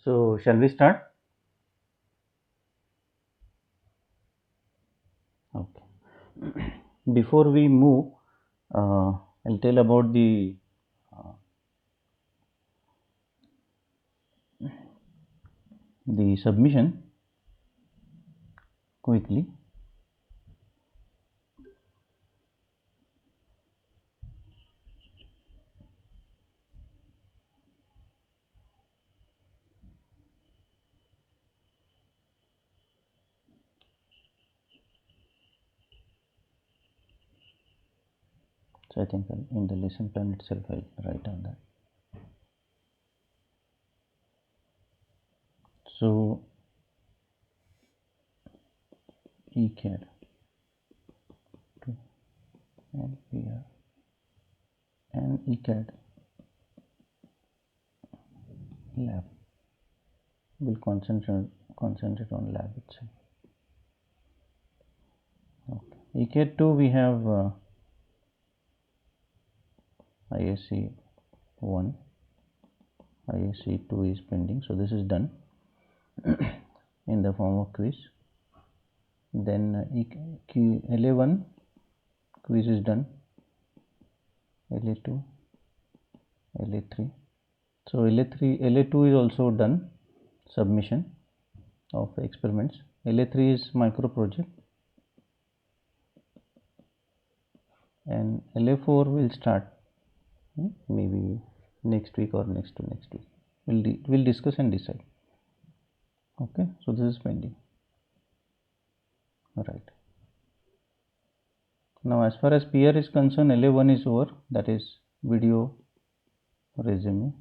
So shall we start? Okay. Before we move, I'll tell about the submission quickly. So I think in the lesson plan itself I'll write on that. So ECAD to NPR and ECAD lab will concentrate on lab itself. Okay. ECAD 2 we have ISC 1, ISC 2 is pending, so this is done in the form of quiz. Then LA1 quiz is done, LA2, LA3. So LA2 is also done, submission of experiments. LA3 is micro project, and LA4 will start maybe next week or next to next week. We'll discuss and decide. Okay, so this is pending. All right. Now as far as PR is concerned, LA1 is over, that is video resume.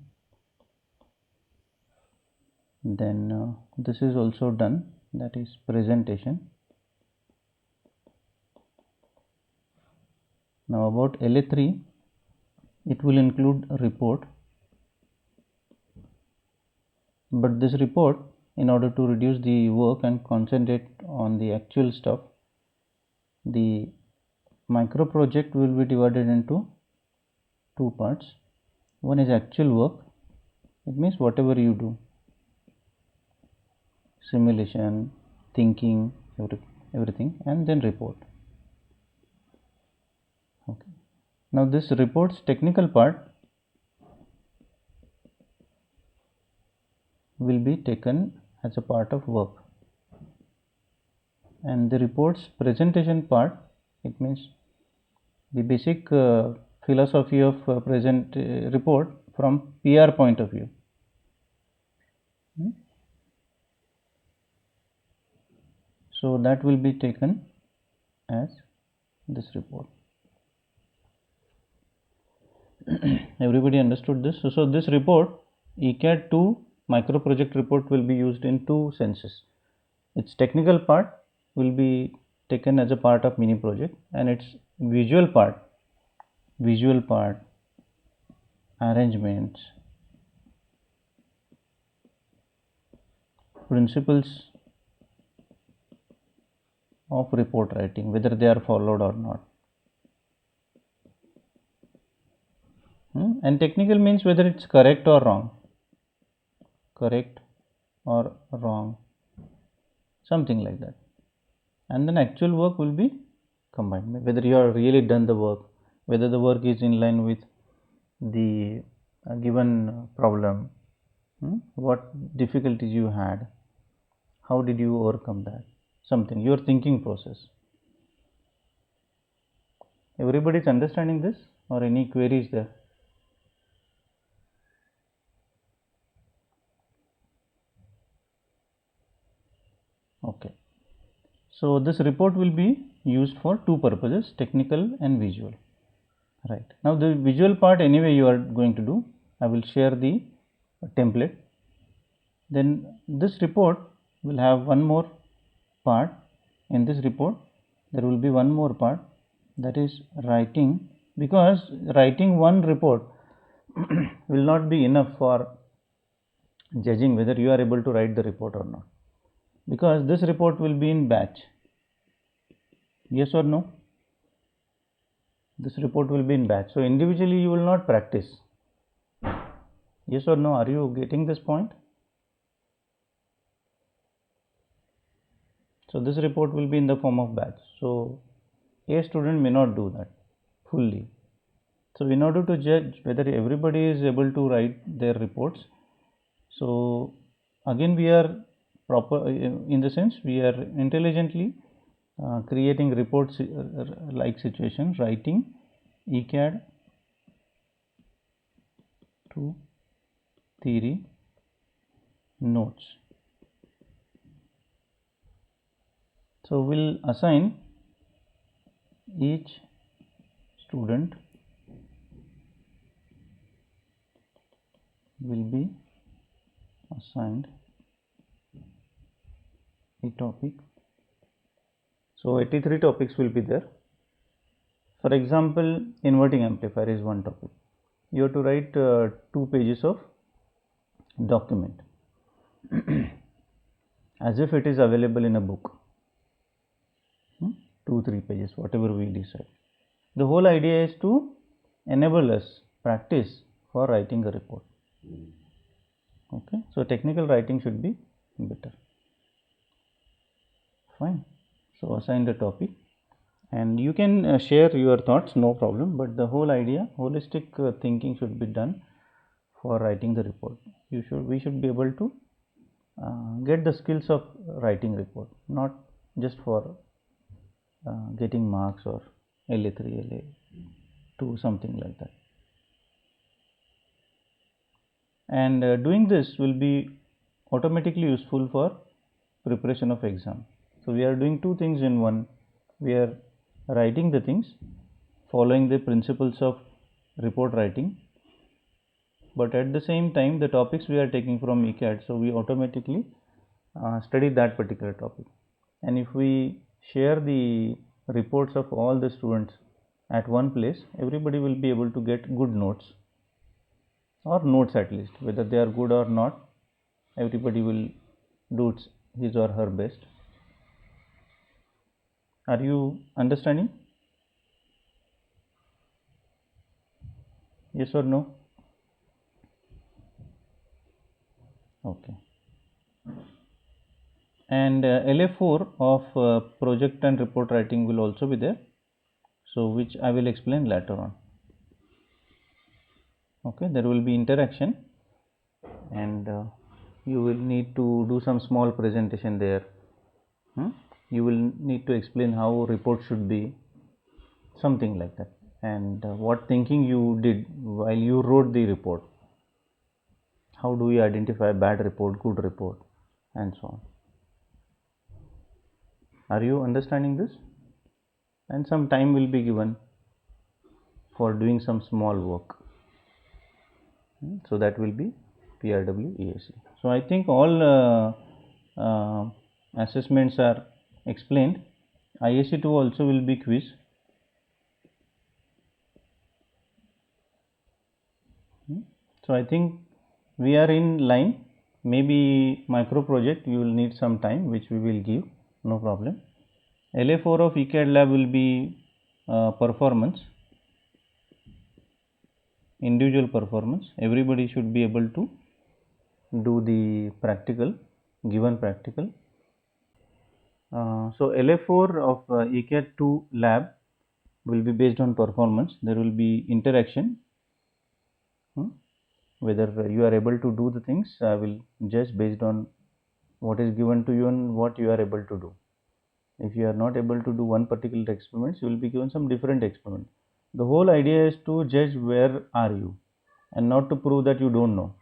Then this is also done, that is presentation. Now about LA3, it will include a report, but this report, in order to reduce the work and concentrate on the actual stuff, the micro project will be divided into two parts. One is actual work, it means whatever you do, simulation, thinking, everything, and then report. Okay. Now this report's technical part will be taken as a part of work, and the report's presentation part, it means the basic philosophy of present report from PR point of view. So that will be taken as this report. Everybody understood this? So this report, ECAD 2 micro project report, will be used in two senses. Its technical part will be taken as a part of mini project, and its visual part, arrangements, principles of report writing, whether they are followed or not. And technical means whether it's correct or wrong, something like that. And then actual work will be combined, whether you have really done the work, whether the work is in line with the given problem, what difficulties you had, how did you overcome that, something, your thinking process. Everybody is understanding this, or any queries there? Okay. So this report will be used for two purposes, technical and visual. Right. Now the visual part, anyway you are going to do, I will share the template. Then this report will have one more part. In this report there will be one more part, that is writing, because writing one report will not be enough for judging whether you are able to write the report or not, because this report will be in batch. Yes or no? This report will be in batch, so individually you will not practice. Yes or no? Are you getting this point? So this report will be in the form of batch. So a student may not do that fully. So in order to judge whether everybody is able to write their reports, so again we are proper in the sense we are intelligently creating reports like situation, writing ECAD to theory notes. So we'll assign each student will be assigned a topic. So 83 topics will be there. For example, inverting amplifier is one topic. You have to write 2 pages of document as if it is available in a book. 2-3 pages, whatever we decide. The whole idea is to enable us practice for writing a report. Okay, so technical writing should be better. Fine. So assign the topic, and you can share your thoughts, no problem. But the whole idea, holistic thinking should be done for writing the report. We should be able to get the skills of writing report, not just for getting marks or LA3, LA2, something like that. And doing this will be automatically useful for preparation of exam. So we are doing 2 things in one. We are writing the things following the principles of report writing, but at the same time the topics we are taking from ECAD, so we automatically study that particular topic. And if we share the reports of all the students at one place, everybody will be able to get good notes, or notes at least. Whether they are good or not, everybody will do his or her best. Are you understanding? Yes or no? Okay. And LA4 of project and report writing will also be there, so which I will explain later on. Okay, there will be interaction, and you will need to do some small presentation there. You will need to explain how report should be, something like that, and what thinking you did while you wrote the report. How do you identify bad report, good report, and so on. Are you understanding this? And some time will be given for doing some small work. So that will be PRW EAC. So I think all assessments are explained. IAC2 also will be quiz. So I think we are in line. Maybe micro project you will need some time, which we will give, no problem. LA4 of ECAD lab will be performance, individual performance. Everybody should be able to do the practical, given practical. So LA4 of ECAD 2 lab will be based on performance. There will be interaction. Whether you are able to do the things, I will judge based on what is given to you and what you are able to do. If you are not able to do one particular experiment, you will be given some different experiment. The whole idea is to judge where are you, and not to prove that you don't know.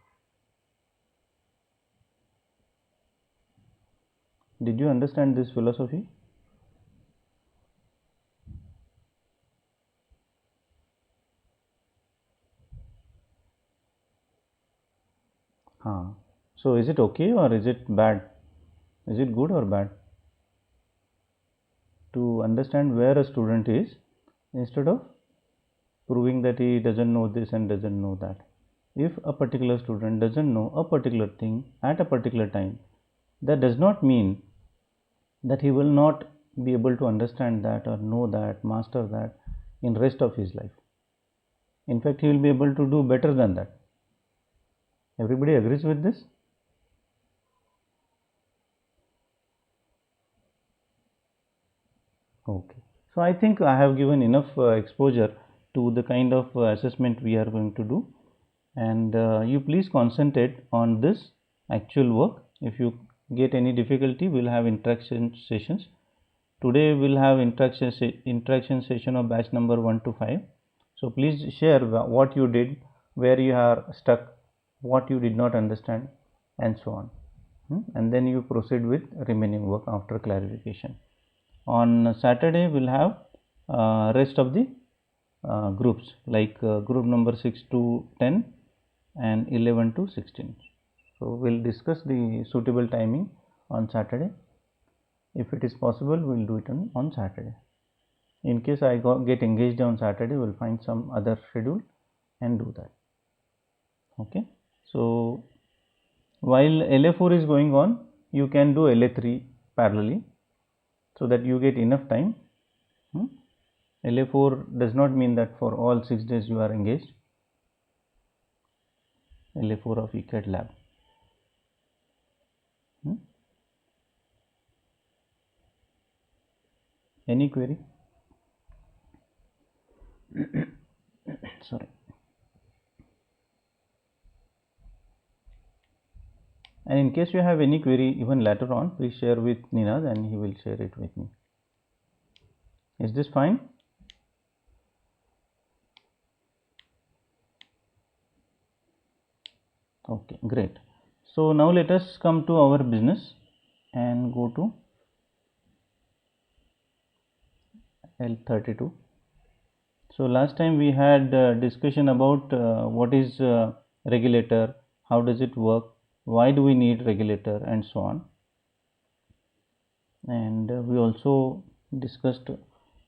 Did you understand this philosophy? So is it okay or is it bad? Is it good or bad? To understand where a student is, instead of proving that he doesn't know this and doesn't know that. If a particular student doesn't know a particular thing at a particular time, that does not mean that he will not be able to understand that or know that, master that in rest of his life. In fact, he will be able to do better than that. Everybody agrees with this? Okay. So I think I have given enough exposure to the kind of assessment we are going to do, and you please concentrate on this actual work. If you get any difficulty, we'll have interaction sessions. Today we'll have interaction session of batch number 1 to 5. So please share what you did, where you are stuck, what you did not understand, and so on. And then you proceed with remaining work after clarification. On Saturday we'll have rest of the groups, like group number 6 to 10 and 11 to 16. So we'll discuss the suitable timing on Saturday. If it is possible, we'll do it on Saturday. In case I get engaged on Saturday, we'll find some other schedule and do that. Okay. So while LA4 is going on, you can do LA3 parallelly, so that you get enough time. LA4 does not mean that for all 6 days you are engaged. LA4 of ECAT lab. Any query? Sorry. And in case you have any query even later on, please share with Ninad and he will share it with me. Is this fine? Okay, great. So now let us come to our business and go to L32. So last time we had discussion about what is regulator, how does it work, why do we need regulator, and so on. And we also discussed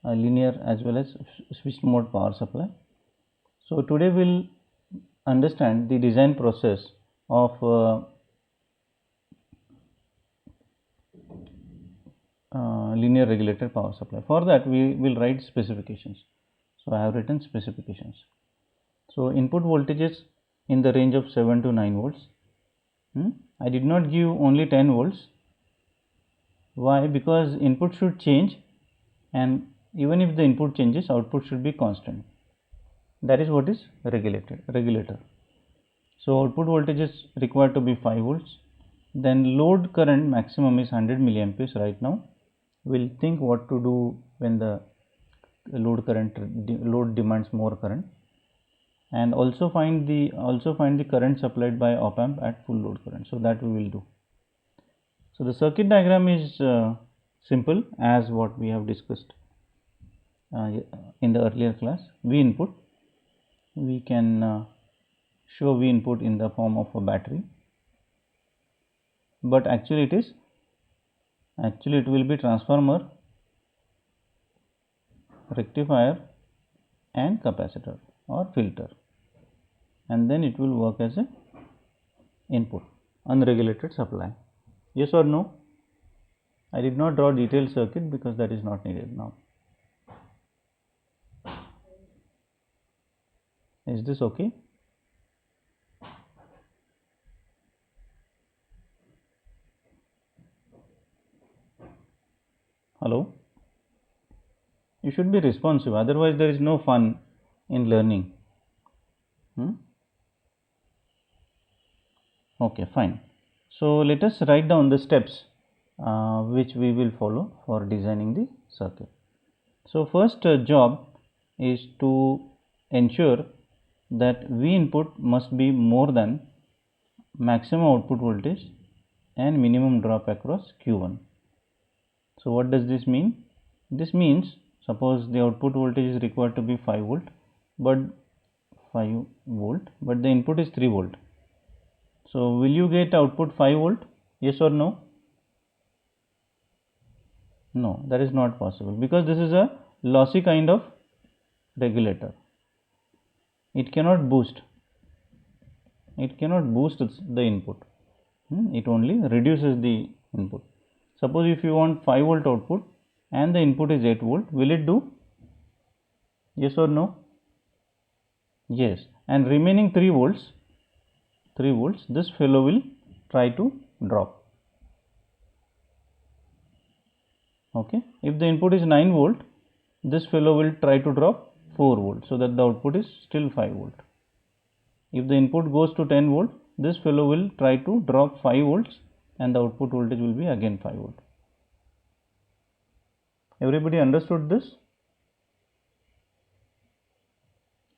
linear as well as switched mode power supply. So today we'll understand the design process of linear regulated power supply. For that we will write specifications. So I have written specifications. So input voltages in the range of 7 to 9 volts. I did not give only 10 volts. Why? Because input should change, and even if the input changes, output should be constant. That is what is regulator. So output voltage is required to be 5 volts. Then load current maximum is 100 milliamperes right now. We'll think what to do when the load demands more current, and also find the current supplied by op amp at full load current. So that we will do. So the circuit diagram is simple as what we have discussed in the earlier class. V input, we can show V input in the form of a battery, but actually it will be transformer, rectifier and capacitor or filter, and then it will work as a input, unregulated supply. Yes or no? I did not draw detailed circuit because that is not needed now. Is this okay? Hello? You should be responsive, otherwise there is no fun in learning. Okay, fine. So let us write down the steps which we will follow for designing the circuit. So first job is to ensure that V input must be more than maximum output voltage and minimum drop across Q1. So what does this mean? This means suppose the output voltage is required to be 5 volt, but the input is 3 volt. So will you get output 5 volt? Yes or no? No, that is not possible, because this is a lossy kind of regulator. It cannot boost the input. It only reduces the input. Suppose if you want 5 volt output and the input is 8 volt, will it do? Yes or no? Yes. And remaining 3 volts, this fellow will try to drop. Okay, if the input is 9 volt, this fellow will try to drop 4 volt, so that the output is still 5 volt. If the input goes to 10 volt, this fellow will try to drop 5 volts and the output voltage will be again 5 volt. Everybody understood this?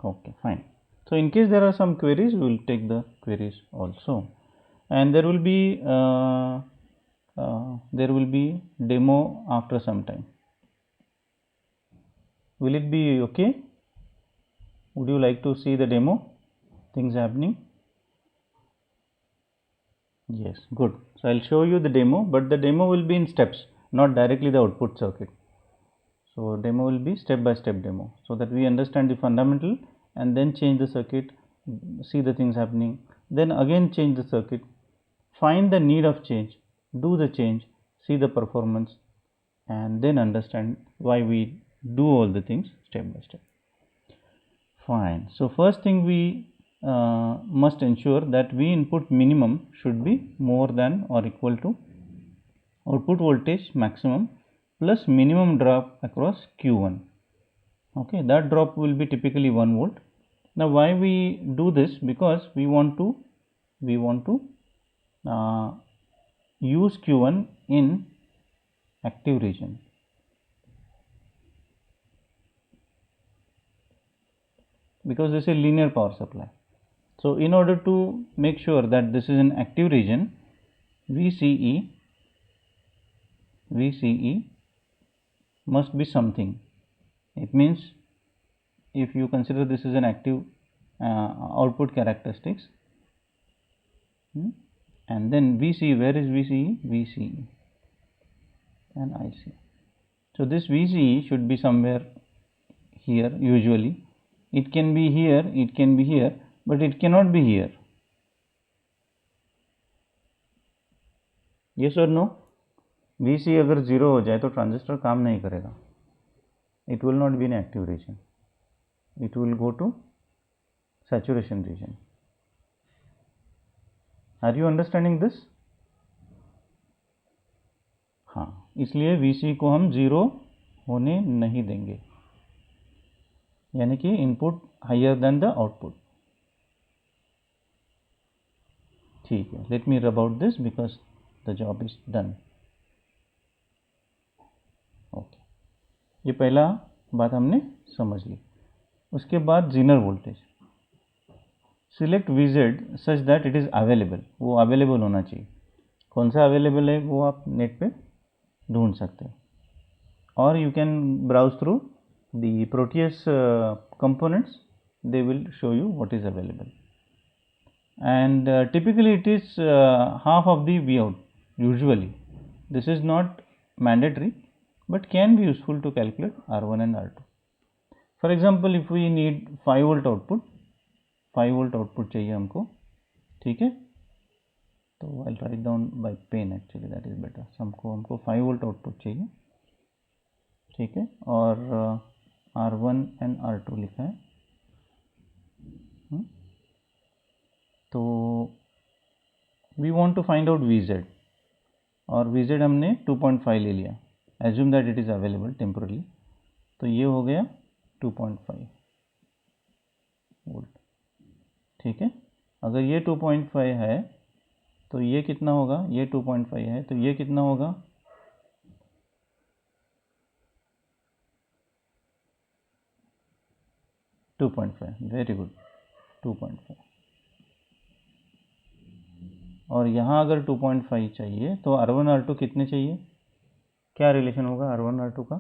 Okay, fine. So in case there are some queries, we will take the queries also, and there will be demo after some time. Will it be okay? Would you like to see the demo? Things happening? Yes, good. So I'll show you the demo, but the demo will be in steps, not directly the output circuit. So demo will be step by step demo, so that we understand the fundamental and then change the circuit, see the things happening, then again change the circuit, find the need of change, do the change, see the performance, and then understand why we do all the things step by step. Fine. So first thing, we must ensure that V input minimum should be more than or equal to output voltage maximum plus minimum drop across Q1. Okay, that drop will be typically 1 volt. Now why we do this? Because we want to use Q1 in active region. Because this is a linear power supply. So in order to make sure that this is an active region, VCE must be something. It means if you consider this is an active output characteristics, and then VCE, where is VCE? VCE and IC. So this VCE should be somewhere here. Usually it can be here, it can be here, but it cannot be here. Yes or no? VCE अगर 0 हो जाए तो transistor काम नहीं करेगा. It will not be in active region. It will go to saturation region. Are you understanding this? हाँ, इसलिए VCE को हम 0 होने नहीं देंगे, यानी कि input higher than the output. ठीक है, let me rub out this because the job is done. Okay, ये पहला बात हमने समझ ली. उसके बाद zener voltage. Select VZ such that it is available. वो अवेलेबल होना चाहिए. कौन सा अवेलेबल है वो आप नेट पे ढूंढ सकते हैं, और you can browse through the Proteus components. They will show you what is available, and typically it is half of the V out. Usually this is not mandatory, but can be useful to calculate R1 and R2. For example, if we need 5 volt output, 5 volt output चाहिए हमको. ठीक है, तो I'll write down by pen, actually that is better. हमको 5 volt output चाहिए. ठीक है, और R1 and R2 लिखा है. तो we want to find out VZ, और VZ हमने 2.5 ले लिया. Assume that it is available temporarily. तो ये हो गया 2.5 वोल्ट. ठीक है, अगर ये 2.5 है तो ये कितना होगा? ये 2.5 है तो ये कितना होगा? 2.5. Very good, 2.5. और यहाँ अगर 2.5 चाहिए तो R1 R2 कितने चाहिए? क्या रिलेशन होगा R1 R2 का?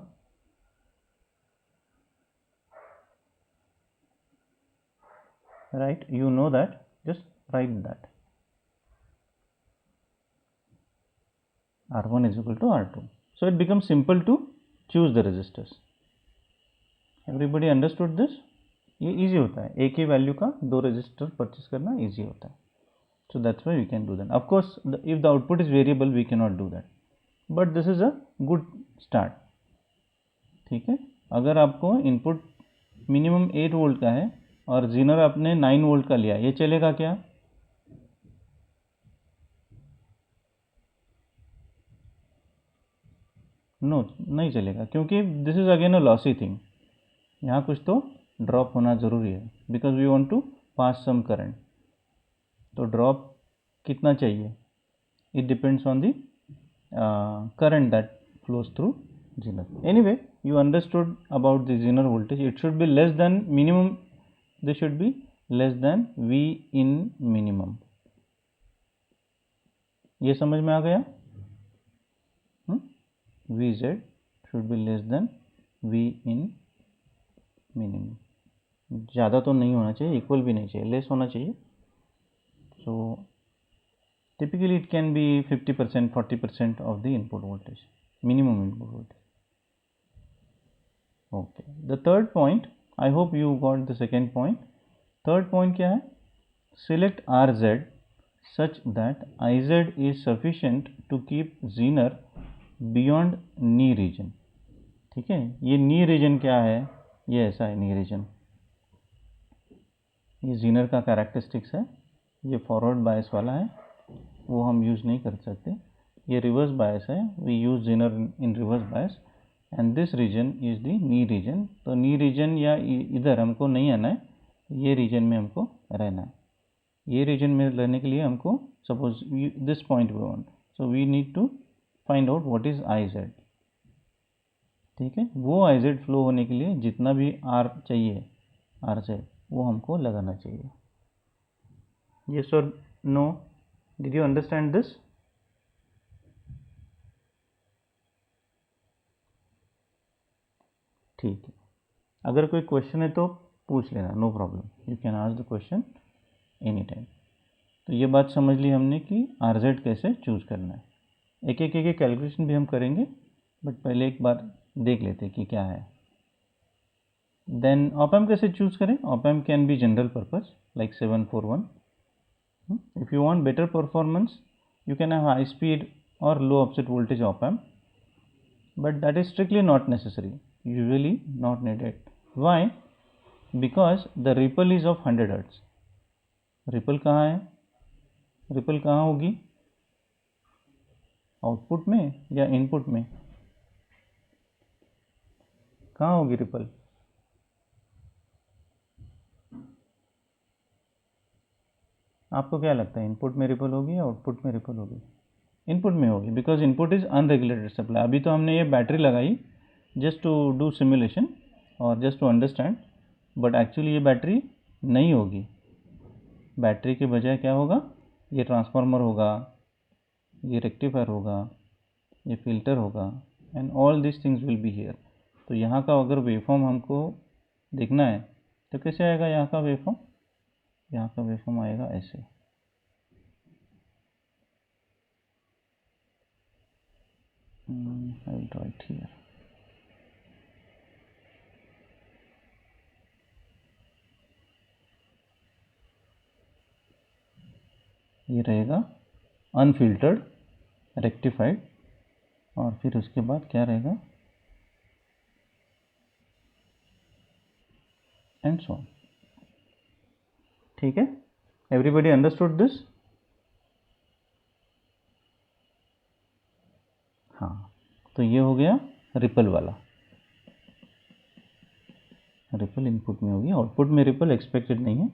Right, you know that, just right that. R1 is equal to R2. So it becomes simple to choose the resistors. Everybody understood this? ये easy होता है, एक ही वैल्यू का 2 रेजिस्टर परचेस करना easy होता है. So that's why we can do that. Of course, if the output is variable, we cannot do that. But this is a good start. ठीक है, अगर आपको इनपुट मिनिमम 8 वोल्ट का है और जीनर आपने 9 वोल्ट का लिया, ये चलेगा क्या? नो नहीं चलेगा, क्योंकि this is again a lossy thing. यहाँ कुछ तो ड्रॉप होना ज़रूरी है, because we want to pass some current. तो ड्रॉप कितना चाहिए, it depends on the current that flows through zener. Anyway, you understood about the zener voltage. It should be less than minimum, this should be less than V in minimum. ये समझ में आ गया? Vz should be less than V in minimum. ज़्यादा तो नहीं होना चाहिए, equal भी नहीं चाहिए, लेस होना चाहिए. So typically it can be 50%, 40% of the input voltage, minimum input voltage. Okay, the third point, I hope you got the second point. Third point क्या है? Select RZ such that IZ is sufficient to keep Zener beyond knee region. ठीक है, ये knee region क्या है? ये ऐसा है knee region. ये Zener का characteristics है. ये forward bias वाला है, वो हम यूज़ नहीं कर सकते. ये रिवर्स बायस है, we use zener in reverse bias, and this region is the knee region. तो नी रीजन या इधर हमको नहीं आना है, ये रीजन में हमको रहना है. ये रीजन में रहने के लिए हमको suppose this point we want, so we need to find out what is I Z. ठीक है, वो आई जेड फ्लो होने के लिए जितना भी आर चाहिए, आर जेड, वो हमको लगाना चाहिए. यस और no? Did you understand this? ठीक है, अगर कोई क्वेश्चन है तो पूछ लेना, no problem, you can ask the question any time. तो ये बात समझ ली हमने कि आर जेड कैसे चूज करना है. एक एक कैलकुलेशन भी हम करेंगे, बट पहले एक बार देख लेते कि क्या है. देन ऑप-एम्प कैसे चूज करें? Op-amp can be general purpose like 741. If you want better performance you can have high speed or low offset voltage op-amp, but that is strictly not necessary, usually not needed. Why? Because the ripple is of 100 Hz. Ripple कहाँ है? Ripple कहाँ होगी? Output में या input में? कहाँ होगी ripple? आपको क्या लगता है, इनपुट में रिपल होगी या आउटपुट में रिपल होगी? इनपुट में होगी, because input is unregulated supply. अभी तो हमने ये बैटरी लगाई जस्ट टू डू सिमुलेशन और just to understand, but actually ये बैटरी नहीं होगी. बैटरी के बजाय क्या होगा? ये ट्रांसफार्मर होगा, ये रेक्टिफायर होगा, ये फिल्टर होगा, and all this things will be here. तो यहाँ का अगर वेवफॉर्म हमको देखना है तो कैसे आएगा यहाँ का वेवफॉर्म? यहाँ का वेवफॉर्म आएगा ऐसे. I will draw it here. ये रहेगा अनफिल्टर्ड, रेक्टिफाइड, और फिर उसके बाद क्या रहेगा, एंड सो ऑन. ठीक है, एवरीबडी अंडरस्टूड दिस? हाँ, तो ये हो गया रिपल वाला. रिपल इनपुट में होगी, आउटपुट में रिपल एक्सपेक्टेड नहीं है,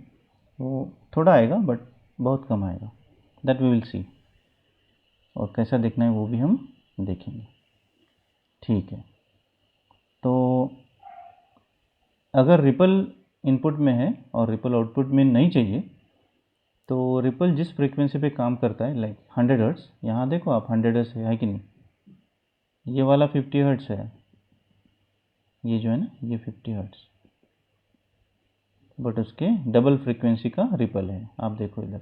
वो थोड़ा आएगा बट बहुत कम आएगा. दैट वी विल सी, और कैसा देखना है वो भी हम देखेंगे. ठीक है, तो अगर रिपल इनपुट में है और रिपल आउटपुट में नहीं चाहिए, तो रिपल जिस फ्रीक्वेंसी पे काम करता है लाइक 100 हर्ट्ज, यहाँ देखो आप 100 हर्ट्ज है कि नहीं, ये वाला 50 हर्ट्ज है, ये जो है ना ये 50 हर्ट्ज, बट उसके डबल फ्रीक्वेंसी का रिपल है, आप देखो इधर.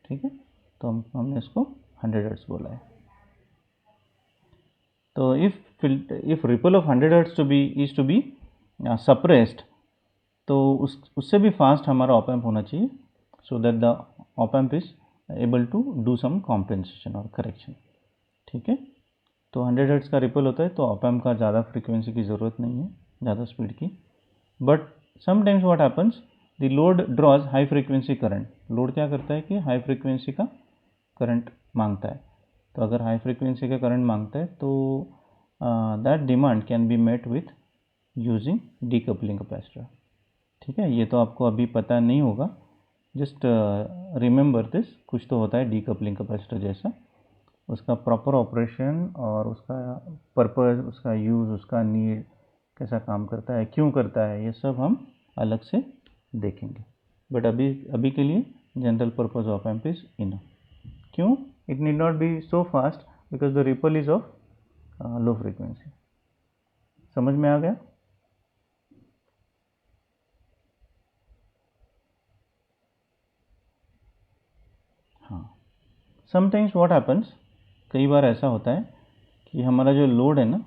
ठीक है, तो हमने इसको 100 हर्ट्ज बोला है. तो if ripple of 100 hertz is to be suppressed, तो उससे भी फास्ट हमारा ऑप-एम्प होना चाहिए, so that the op amp is able to do some compensation और करेक्शन. ठीक है, तो 100 हर्ट्ज का रिपल होता है तो ऑप-एम्प का ज़्यादा फ्रीक्वेंसी की ज़रूरत नहीं है, ज़्यादा स्पीड की. But sometimes what happens, the load draws high frequency current. Load क्या करता है कि हाई फ्रीक्वेंसी का करंट मांगता है. तो अगर हाई फ्रीक्वेंसी का करंट मांगता है तो that demand can be met with using decoupling capacitor. ठीक है, ये तो आपको अभी पता नहीं होगा, जस्ट रिमेंबर दिस, कुछ तो होता है डीकपलिंग कैपेसिटर जैसा, उसका प्रॉपर ऑपरेशन और उसका पर्पस, उसका यूज़, उसका नीड कैसा काम करता है, क्यों करता है, ये सब हम अलग से देखेंगे। बट अभी के लिए general purpose of amp is enough. क्यों? It need not be so fast because the ripple is of low frequency. समझ में आ गया? हाँ। समटाइम्स व्हाट हैपन्स, कई बार ऐसा होता है कि हमारा जो लोड है ना,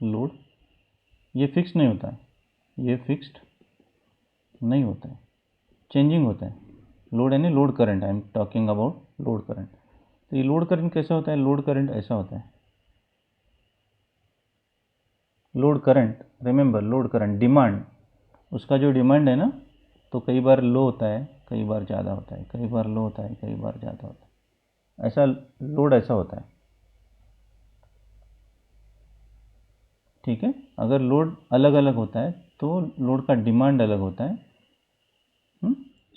लोड ये फिक्स नहीं होता है, ये फिक्स्ड नहीं होता है, चेंजिंग होता है। लोड यानी load current, I am talking about load current. तो ये लोड करंट कैसा होता है? लोड करंट ऐसा होता है, load current, remember load current, demand, उसका जो डिमांड है ना, तो कई बार लो होता है, कई बार ज़्यादा होता है, कई बार लो होता है, कई बार ज़्यादा होता है, ऐसा लोड ऐसा होता है। ठीक है, अगर लोड अलग अलग होता है तो लोड का डिमांड अलग होता है।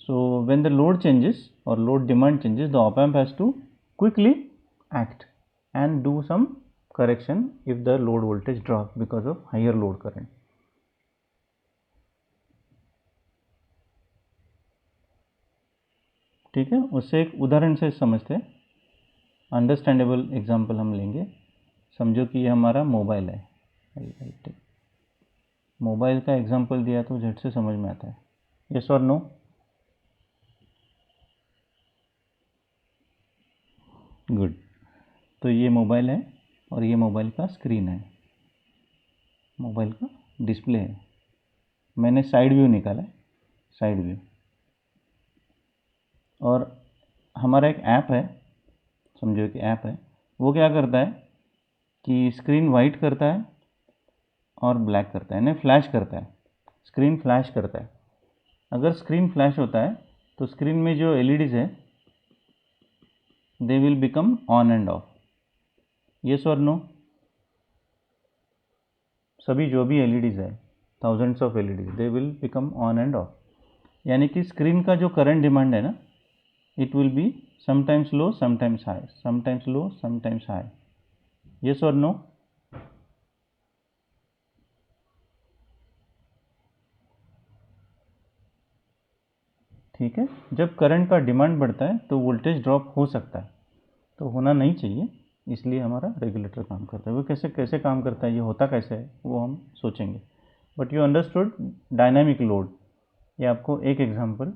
So when the load changes or load demand changes, the op amp has to quickly act and do some correction if the load voltage drop because of higher load current. ठीक है, उससे एक उदाहरण से समझते हैं, अंडरस्टैंडेबल एग्जांपल हम लेंगे। समझो कि ये हमारा मोबाइल है, मोबाइल का एग्जांपल दिया तो झट से समझ में आता है, यस और नो? गुड। तो ये मोबाइल है और ये मोबाइल का स्क्रीन है, मोबाइल का डिस्प्ले है। मैंने साइड व्यू निकाला है, साइड व्यू, और हमारा एक ऐप है, समझो एक ऐप है, वो क्या करता है कि स्क्रीन वाइट करता है और ब्लैक करता है, यानी फ्लैश करता है, स्क्रीन फ्लैश करता है। अगर स्क्रीन फ्लैश होता है तो स्क्रीन में जो एलईडीज है they will become on end of, yes और नो? सभी जो भी एलईडीज है, thousands of LEDs, they will become on end of, यानी कि स्क्रीन का जो करंट डिमांड है ना, it will be sometimes low, sometimes high, sometimes low, sometimes high, yes or no? ठीक है, जब करंट का डिमांड बढ़ता है तो वोल्टेज ड्रॉप हो सकता है, तो होना नहीं चाहिए, इसलिए हमारा रेगुलेटर काम करता है। वो कैसे कैसे काम करता है, ये होता कैसे है, वो हम सोचेंगे। But you understood dynamic load, ये आपको एक एग्जांपल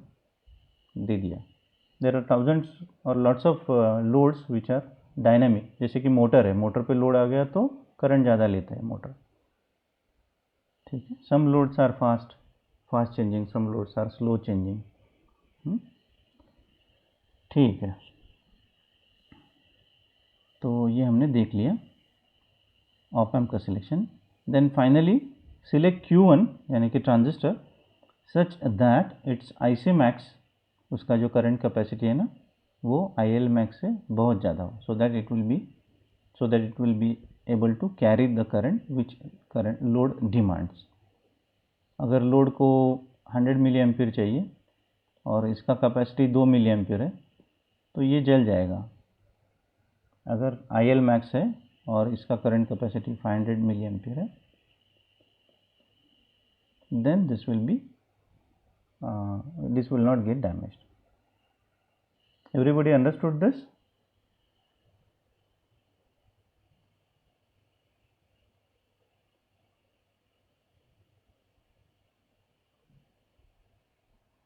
दे दिया। देर आर थाउजेंड्स और lots of loads which are dynamic, जैसे कि मोटर है, मोटर पे लोड आ गया तो करंट ज़्यादा लेता है मोटर। ठीक है, some loads are fast changing, some loads are slow changing. ठीक है, तो ये हमने देख लिया ऑप एम्प का selection. Then finally select Q1 यानी कि transistor such that it's IC max, उसका जो करंट कैपेसिटी है ना, वो IL मैक्स से बहुत ज़्यादा हो, so that it will be able to carry the current which current load demands. अगर लोड को 100 मिली एम्पीयर चाहिए और इसका कैपेसिटी 2 मिली एम्पीयर है तो ये जल जाएगा। अगर IL मैक्स है और इसका करंट कैपेसिटी 500 मिली एम्पीयर है, then this will not get damaged. Everybody understood this?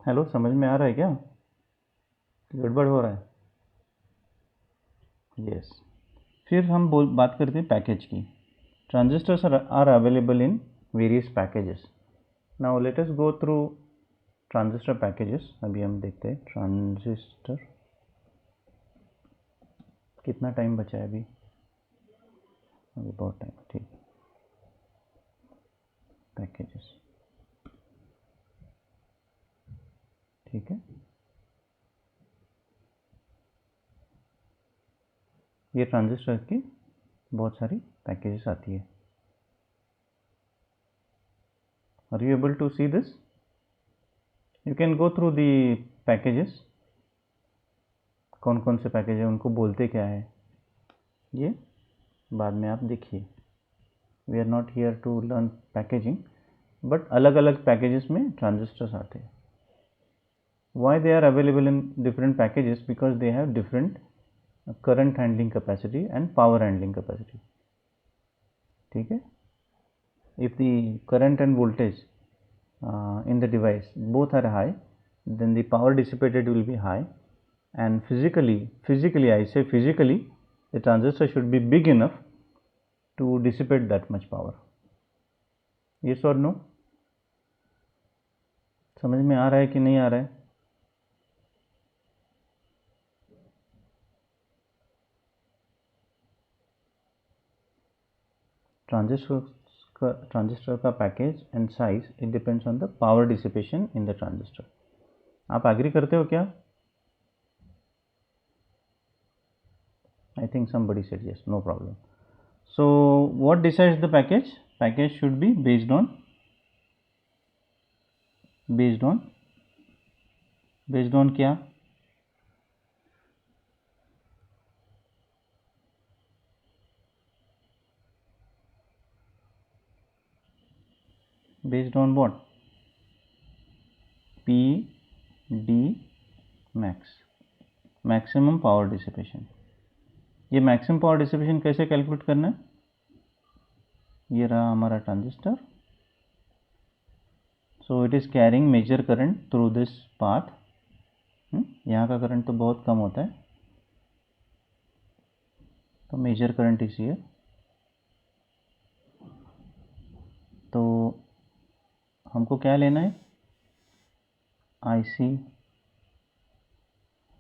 Hello, समझ में आ रहा है क्या? गड़बड़ हो रहा है? यस। फिर हम बात करते हैं पैकेज की। Transistors are available in various packages. Now let us go through transistor packages. अभी हम देखते हैं ट्रांजिस्टर, कितना टाइम बचा है अभी बहुत टाइम। ठीक, पैकेजेस, ठीक है, ये ट्रांजिस्टर की बहुत सारी पैकेजेस आती है। Are you able to see this? You can go through the packages. कौन कौन से पैकेज है, उनको बोलते क्या है, ये बाद में आप देखिए. We are not here to learn packaging, but अलग अलग पैकेजेस में ट्रांजिस्टर्स आते हैं. Why they are available in different packages? Because they have different current handling capacity and power handling capacity. ठीक है. If the current and voltage in the device both are high, then the power dissipated will be high, and physically I say physically the transistor should be big enough to dissipate that much power. Yes or no? समझ में आ रहा है कि नहीं आ रहा है? Transistor का package and size, it depends on the power dissipation in the transistor. आप एग्री करते हो क्या? I think somebody said yes, no problem. So what decides the package? Package should be based on क्या? Based on what? P D max, maximum power dissipation. ये maximum power dissipation कैसे calculate करना है? ये रहा हमारा transistor. So it is carrying major current through this path. यहाँ का करंट तो बहुत कम होता है, तो मेजर करंट इज हियर. तो हमको क्या लेना है? IC,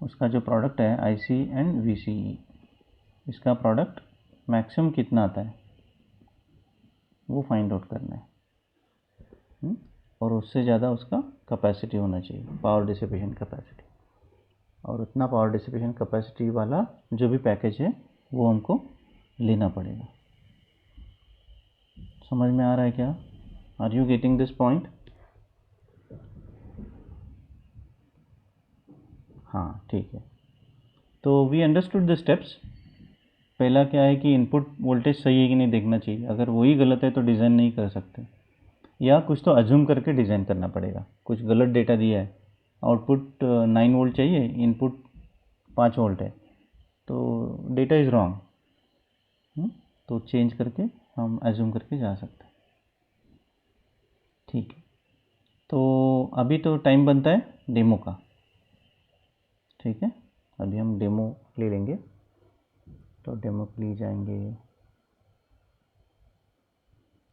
उसका जो प्रोडक्ट है IC एंड VCE, इसका प्रोडक्ट मैक्सिमम कितना आता है वो फाइंड आउट करना है. और उससे ज़्यादा उसका कैपेसिटी होना चाहिए, पावर डिसिपेशन कैपेसिटी. और उतना पावर डिसिपेशन कैपेसिटी वाला जो भी पैकेज है वो हमको लेना पड़ेगा. समझ में आ रहा है क्या? Are you getting this point? हाँ, ठीक है. तो वी अंडरस्टूड द स्टेप्स. पहला क्या है कि इनपुट वोल्टेज सही है कि नहीं देखना चाहिए. अगर वही गलत है तो डिज़ाइन नहीं कर सकते, या कुछ तो अज्यूम करके डिज़ाइन करना पड़ेगा. कुछ गलत डेटा दिया है, आउटपुट 9 वोल्ट चाहिए, इनपुट 5 वोल्ट है, तो डेटा इज़ रॉन्ग. तो चेंज करके हम अज्यूम करके जा सकते हैं. ठीक है. तो अभी तो टाइम बनता है डेमो का. ठीक है, अभी हम डेमो ले लेंगे. तो डेमो के लिए जाएंगे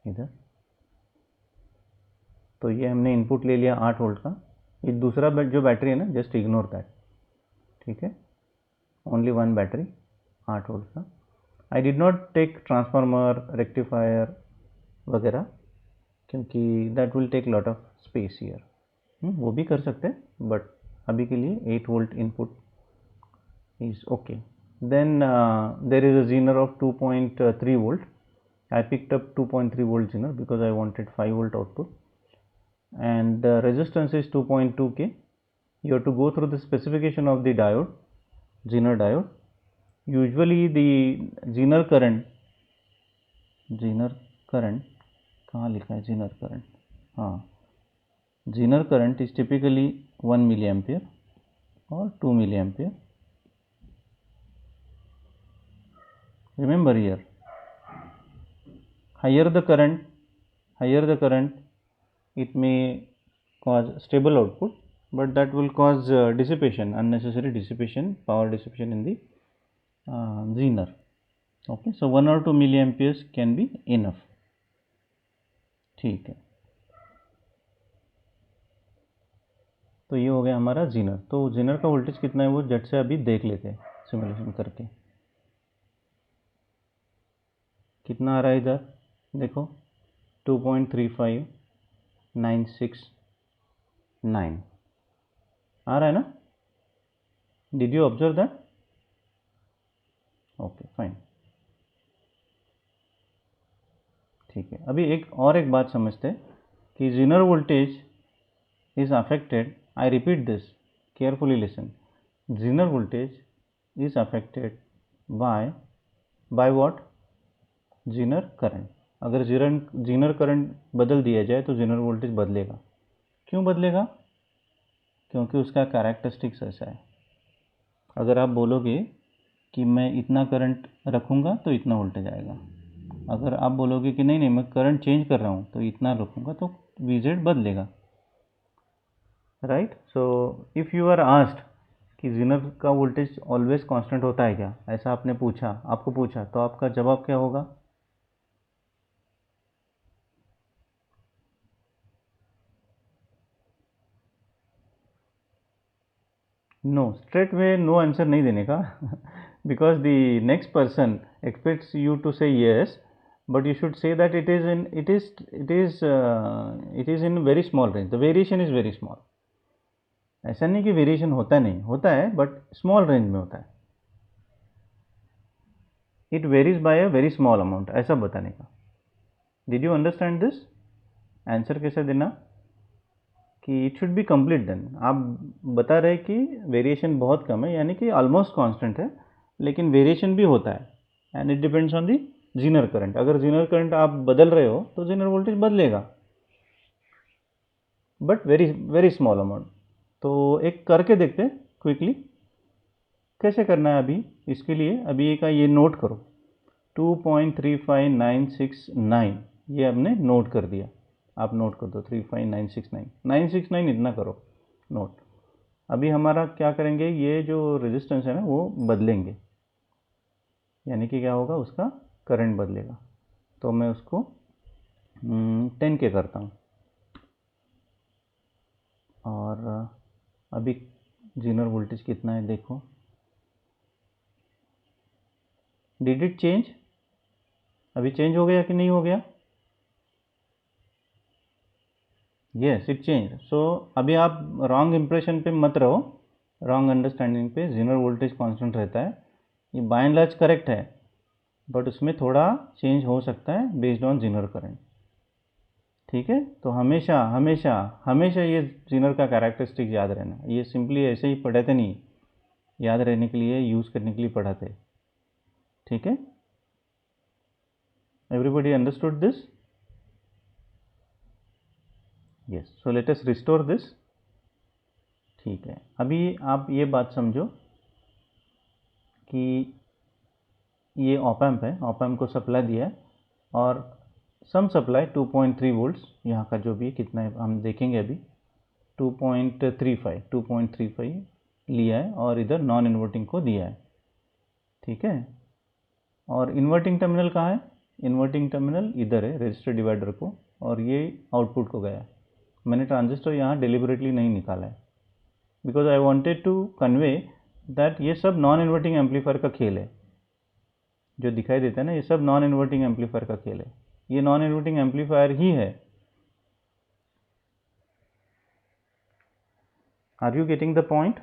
इधर. तो ये हमने इनपुट ले लिया 8 वोल्ट का. ये दूसरा जो बैटरी है ना, जस्ट इग्नोर दैट. ठीक है, ओनली वन बैटरी 8 वोल्ट का. I did not take transformer, rectifier वगैरह, क्योंकि that will take lot of space here. वो भी कर सकते हैं, बट अभी के लिए 8 volt input is okay. Then there is a Zener of 2.3 volt. I picked up 2.3 volt Zener because I wanted 5 volt output, and the resistance is 2.2k. You have to go through the specification of the diode, Zener diode. Usually the Zener current कहाँ लिखा है Zener current? हाँ, Zener current is typically 1 milliampere or 2 milliampere. Remember here, higher the current, it may cause stable output, but that will cause dissipation, unnecessary dissipation, power dissipation in the Zener. Okay, so 1 or 2 milliamperes can be enough. ठीक है. तो ये हो गया हमारा Zener. तो Zener का voltage कितना है वो झट से अभी देख लेते हैं सिमुलेशन करके. कितना आ रहा है इधर देखो, 2.35969 आ रहा है ना? Did you observe that? Okay, fine. ठीक है. अभी एक बात समझते हैं कि zener voltage is affected, I repeat this, carefully listen, zener voltage is affected by what? zener current. अगर zener current बदल दिया जाए तो zener voltage बदलेगा. क्यों बदलेगा? क्योंकि उसका कैरेक्टरिस्टिक्स ऐसा है. अगर आप बोलोगे कि मैं इतना करंट रखूँगा तो इतना वोल्टेज आएगा, अगर आप बोलोगे कि नहीं मैं करंट चेंज कर रहा हूँ तो इतना रखूँगा, तो VZ बदलेगा, right. So if you are asked कि जेनर का वोल्टेज ऑलवेज कांस्टेंट होता है क्या, ऐसा आपको पूछा, तो आपका जवाब क्या होगा? No, straight way no answer नहीं देने का because the next person expects you to say yes, but you should say that it is in very small range. The variation is very small. ऐसा नहीं कि वेरिएशन होता है, but small range में होता है. It varies by a very small amount, ऐसा बताने का. Did you understand this? Answer कैसे देना कि it should be complete. Then आप बता रहे कि वेरिएशन बहुत कम है, यानी कि ऑलमोस्ट कांस्टेंट है, लेकिन वेरिएशन भी होता है, and it depends on the zener current. अगर जेनर करंट आप बदल रहे हो तो जेनर वोल्टेज बदलेगा, बट वेरी स्मॉल अमाउंट. तो एक करके देखते क्विकली कैसे करना है. अभी इसके लिए अभी का ये नोट करो, 2.35969 ये हमने नोट कर दिया. आप नोट कर दो 35969 इतना करो नोट. अभी हमारा क्या करेंगे, ये जो रेजिस्टेंस है ना वो बदलेंगे, यानी कि क्या होगा, उसका करंट बदलेगा. तो मैं उसको 10 के करता हूँ. और अभी जेनर वोल्टेज कितना है देखो. Did it change? अभी चेंज हो गया कि नहीं हो गया? Yes, it change. सो अभी आप रॉन्ग इंप्रेशन पे मत रहो, रॉन्ग अंडरस्टैंडिंग पे. जेनर वोल्टेज कांस्टेंट रहता है, ये बाय एंड लार्ज करेक्ट है, बट उसमें थोड़ा चेंज हो सकता है बेस्ड ऑन जेनर करंट. ठीक है, तो हमेशा हमेशा हमेशा ये जेनर का कैरेक्टरिस्टिक याद रहना. ये सिंपली ऐसे ही पढ़ाते नहीं, याद रहने के लिए, यूज़ करने के लिए पढ़ाते. ठीक है, everybody understood this? Yes. So let us restore this. ठीक है, अभी आप ये बात समझो कि ये ऑप एम्प है, ऑप एम्प को सप्लाई दिया है, और सम सप्लाई 2.3 वोल्ट्स, यहाँ का जो भी कितना है हम देखेंगे अभी. 2.35 लिया है और इधर नॉन इन्वर्टिंग को दिया है. ठीक है, और इन्वर्टिंग टर्मिनल कहाँ है? इन्वर्टिंग टर्मिनल इधर है रजिस्टर डिवाइडर को, और ये आउटपुट को गया. मैंने ट्रांजिस्टर यहाँ डिलिबरेटली नहीं निकाला है, because I wanted to convey that ये सब नॉन इन्वर्टिंग एम्पलीफायर का खेल है. जो दिखाई देता है ना, ये सब नॉन इन्वर्टिंग एम्पलीफायर का खेल है. ये नॉन इन्वर्टिंग एम्पलीफायर ही है. Are you getting the point?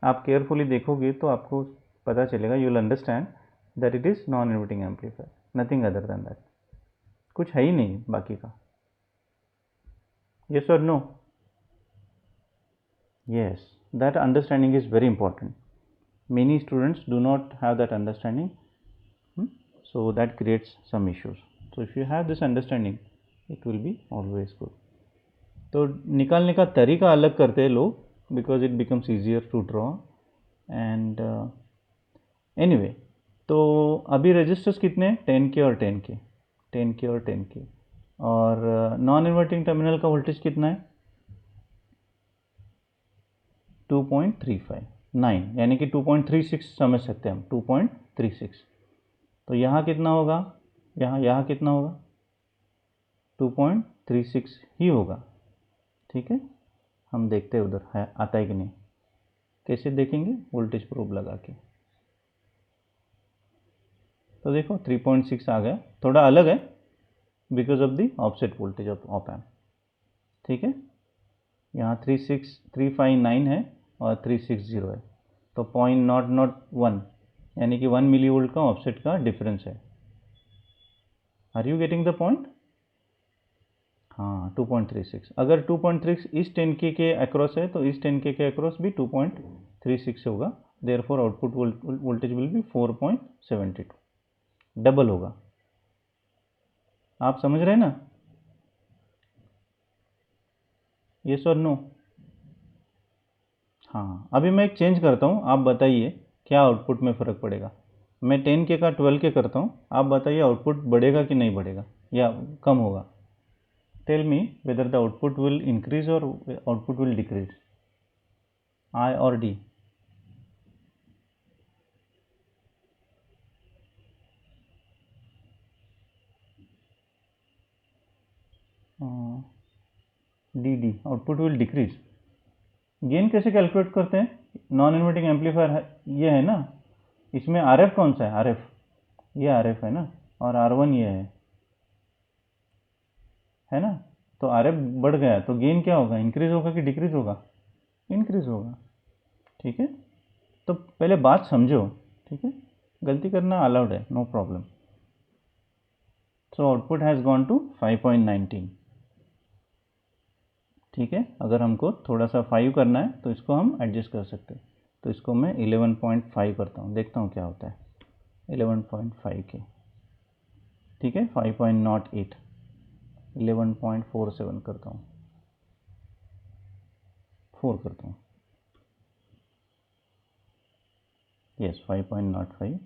आप केयरफुली देखोगे तो आपको पता चलेगा, you will understand that it is non inverting amplifier, nothing other than that. कुछ है ही नहीं बाकी का. yes or no? Yes, that understanding is very important. Many students do not have that understanding, so that creates some issues. So if you have this understanding, it will be always good. तो निकालने का तरीका अलग करते हैं लोग, because it becomes easier to draw. And anyway, तो अभी रजिस्टर्स कितने हैं? 10 के और 10 के, 10 के और 10 के. और नॉन इन्वर्टिंग टर्मिनल का वोल्टेज कितना है? 2.359, यानी कि 2.36 समझ सकते हैं हम, 2.36. तो यहाँ कितना होगा? यहाँ कितना होगा? 2.36 ही होगा. ठीक है, हम देखते हैं उधर है आता है कि नहीं. कैसे देखेंगे? वोल्टेज प्रोब लगा के. तो देखो 3.6 आ गया, थोड़ा अलग है because of the offset voltage of op amp. ठीक है, यहाँ 359 है और 360 है, तो 0.001 यानी कि 1 मिली वोल्ट का ऑफसेट का डिफरेंस है. Are you getting the point? हाँ 2.36, अगर 2.36 इस 10K के अक्रॉस है तो इस 10K के अक्रॉस भी 2.36 होगा, therefore output voltage will be 4.72, double होगा। आप समझ रहे हैं ना? यस और नो? हाँ, अभी मैं एक चेंज करता हूँ, आप बताइए क्या आउटपुट में फ़र्क पड़ेगा। मैं 10K का 12K करता हूँ, आप बताइए आउटपुट बढ़ेगा कि नहीं बढ़ेगा या कम होगा। Tell me whether the output will increase और आउटपुट विल डिक्रीज, आई और D. D output will decrease. Gain कैसे कैलकुलेट करते हैं? नॉन इन्वर्टिंग एम्पलीफायर है, ये है ना, इसमें RF कौन सा है? RF, ये RF है ना, और R1 ये है ना। तो RF बढ़ गया तो गेन क्या होगा? इंक्रीज होगा कि डिक्रीज होगा? इंक्रीज होगा। ठीक है, तो पहले बात समझो, ठीक है, गलती करना अलाउड है, no problem. So output has gone to 5.19। ठीक है, अगर हमको थोड़ा सा 5 करना है तो इसको हम एडजस्ट कर सकते हैं, तो इसको मैं 11.5 करता हूँ, देखता हूँ क्या होता है। 11.5 के, ठीक है, 5.08, 11.47 करता हूँ, 4 करता हूँ, यस 5.05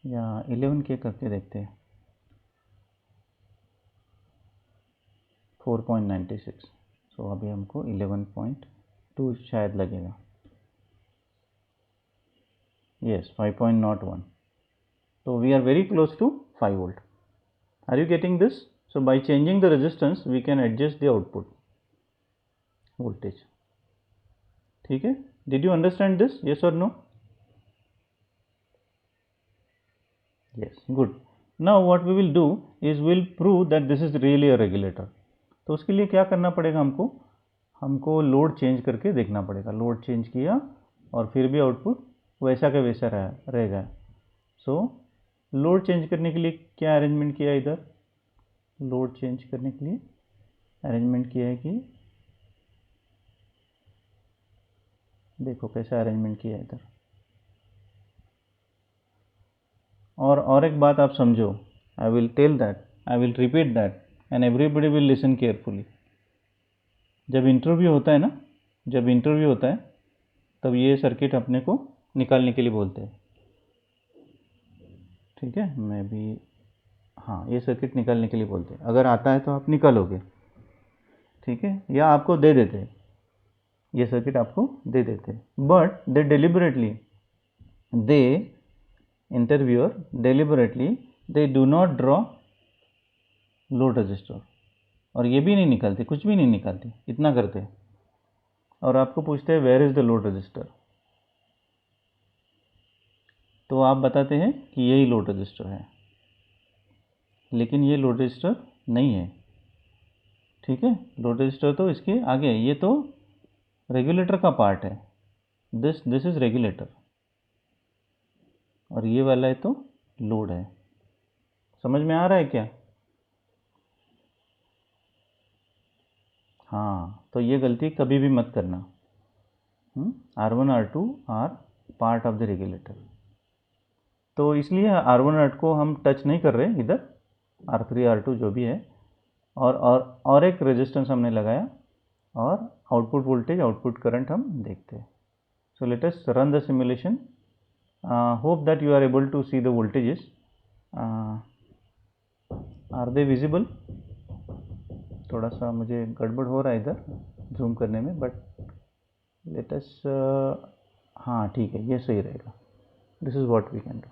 या 11K करके देखते हैं, 4.96। सो अभी हमको 11.2 शायद लगेगा, yes 5.01। So we are very close to 5 volt. Are you getting this? So by changing the resistance we can adjust the output voltage. ठीक है, did you understand this? Yes or no? Yes, good. Now what we will do is we will prove that this is really a regulator. तो उसके लिए क्या करना पड़ेगा हमको load change करके देखना पड़ेगा। लोड चेंज किया और फिर भी आउटपुट वैसा का वैसा रहेगा। सो लोड चेंज करने के लिए क्या अरेंजमेंट किया? इधर लोड चेंज करने के लिए अरेंजमेंट किया है कि देखो कैसा अरेंजमेंट किया है इधर। और एक बात आप समझो, I will tell that, I will repeat that and everybody will listen carefully. जब इंटरव्यू होता है ना, जब इंटरव्यू होता है तब ये सर्किट अपने को निकालने के लिए बोलते हैं। ठीक है, मैं भी, हाँ, ये सर्किट निकालने के लिए बोलते हैं। अगर आता है तो आप निकालोगे, ठीक है, या आपको दे देते हैं, ये सर्किट आपको दे देते हैं, but they deliberately, they interviewer deliberately they do not draw load register, और ये भी नहीं निकालते, कुछ भी नहीं निकालते, इतना करते, और आपको पूछते हैं where is the load resistor, तो आप बताते हैं कि यही लोड रजिस्टर है, लेकिन ये लोड रजिस्टर नहीं है। ठीक है, लोड रजिस्टर तो इसके आगे है, ये तो रेगुलेटर का पार्ट है, दिस इज रेगुलेटर, और ये वाला है तो लोड है। समझ में आ रहा है क्या? हाँ, तो ये गलती कभी भी मत करना। R1 R2 are part of the regulator, तो इसलिए R1 R2 को हम टच नहीं कर रहे इधर, R3 R2 जो भी है, और एक रेजिस्टेंस हमने लगाया, और आउटपुट वोल्टेज, आउटपुट करंट हम देखते हैं। So let us run the simulation, hope that you are able to see the voltages, are they visible? थोड़ा सा मुझे गड़बड़ हो रहा है इधर जूम करने में, बट लेट अस, हाँ ठीक है, ये सही रहेगा, this is what we can do.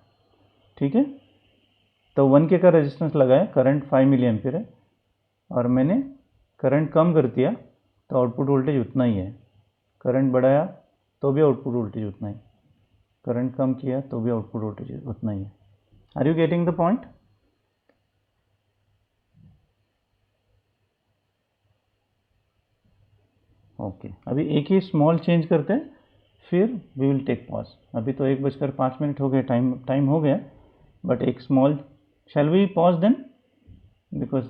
ठीक है, तो 1K का रेजिस्टेंस लगाया, करंट 5 मिली एम्पीयर है, और मैंने करंट कम कर दिया तो आउटपुट वोल्टेज उतना ही है, करंट बढ़ाया तो भी आउटपुट वोल्टेज उतना ही, करंट कम किया तो भी आउटपुट वोल्टेज उतना ही है। Are you getting the point? Okay, अभी एक ही स्मॉल चेंज करते हैं, फिर वी विल टेक पॉज। अभी तो 1:05 हो गए, टाइम हो गया, बट एक small, shall we pause then, because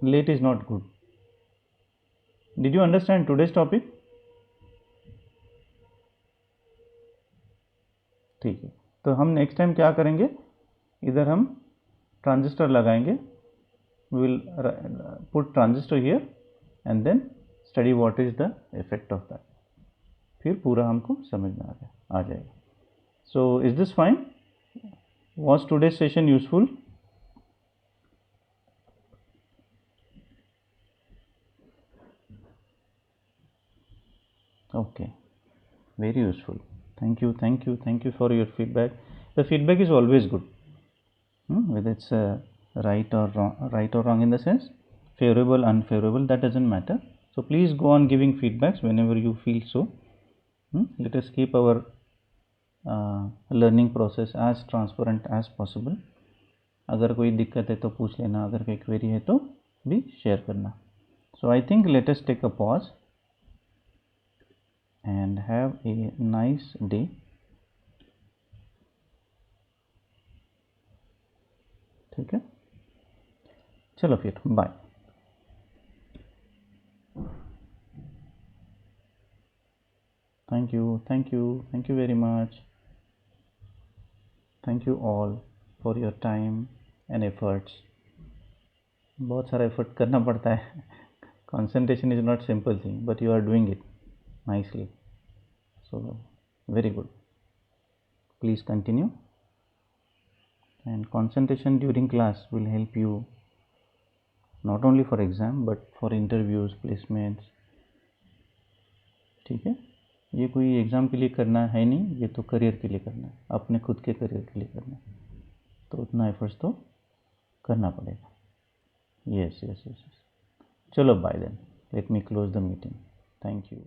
late is not good. Did you understand today's topic? ठीक है, तो हम नेक्स्ट टाइम क्या करेंगे, इधर हम ट्रांजिस्टर लगाएंगे, we will put transistor here and then study what is the effect of that, फिर पूरा हमको समझ में आ जाएगा. So is this fine? Was today's session useful? Okay, very useful. Thank you for your feedback. The feedback is always good, whether it's right or wrong in the sense favorable, unfavorable, that doesn't matter. So please go on giving feedbacks whenever you feel so. Let us keep our learning process as transparent as possible. अगर कोई दिक्कत है तो पूछ लेना, अगर कोई query है तो भी शेयर करना. So I think let us take a pause and have a nice day. ठीक है, चलो फिर bye. Thank you very much. Thank you all for your time and efforts. बहुत सारा एफर्ट करना पड़ता है. Concentration is not simple thing, but you are doing it nicely. So very good. Please continue. And concentration during class will help you not only for exam but for interviews, placements. ठीक है, ये कोई exam के लिए करना है नहीं, ये तो करियर के लिए करना है, अपने खुद के करियर के लिए करना है, तो उतना एफर्ट्स तो करना पड़ेगा. यस. चलो bye then, let me close the meeting. Thank you.